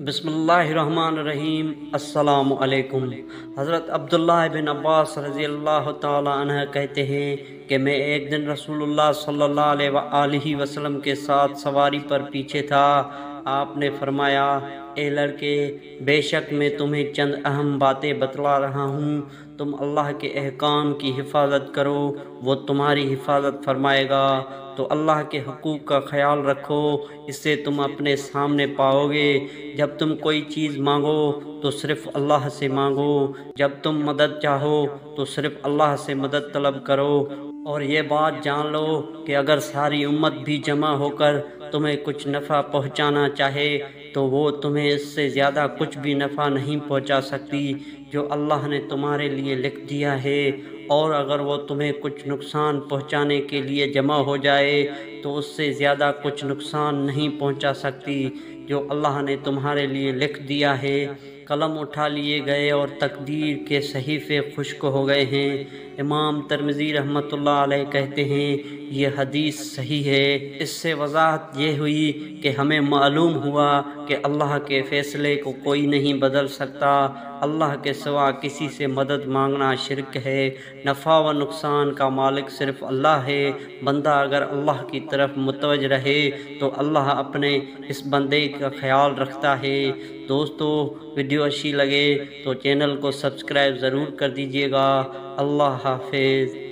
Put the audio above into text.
بسم اللہ الرحمن الرحیم۔ السلام علیکم۔ حضرت عبداللہ بن عباس رضی اللہ تعالی عنہ کہتے ہیں کہ میں ایک دن رسول اللہ صلی اللہ علیہ وآلہ وسلم کے ساتھ سواری پر پیچھے تھا۔ آپ نے فرمایا، اے لڑکے، بے شک میں تمہیں چند اہم باتیں بتلا رہا ہوں، تم اللہ کے احکام کی حفاظت کرو، وہ تمہاری حفاظت فرمائے گا۔ تو اللہ کے حقوق کا خیال رکھو، اس سے تم اپنے سامنے پاؤ گے۔ جب تم کوئی چیز مانگو تو صرف اللہ سے مانگو، جب تم مدد چاہو تو صرف اللہ سے مدد طلب کرو، اور یہ بات جان لو کہ اگر ساری امت بھی جمع ہو کر تمہیں کچھ نفع پہنچانا چاہے تو وہ تمہیں اس سے زیادہ کچھ بھی نفع نہیں پہنچا سکتی جو اللہ نے تمہارے لیے لکھ دیا ہے، اور اگر وہ تمہیں کچھ نقصان پہنچانے کے لیے جمع ہو جائے تو اس سے زیادہ کچھ نقصان نہیں پہنچا سکتی جو اللہ نے تمہارے لیے لکھ دیا ہے۔ قلم اٹھا لیے گئے اور تقدیر کے صحیفے خشک ہو گئے ہیں۔ امام ترمذی رحمۃ اللہ علیہ کہتے ہیں، یہ حدیث صحیح ہے۔ اس سے وضاحت یہ ہوئی کہ ہمیں معلوم ہوا کہ اللہ کے فیصلے کو کوئی نہیں بدل سکتا، اللہ کے سوا کسی سے مدد مانگنا شرک ہے، نفع و نقصان کا مالک صرف اللہ ہے۔ بندہ اگر اللہ کی طرف متوجہ رہے تو اللہ اپنے اس بندے کا خیال رکھتا ہے۔ دوستو، ویڈیو اچھی لگے تو چینل کو سبسکرائب ضرور کر دیجیے گا۔ اللہ حافظ۔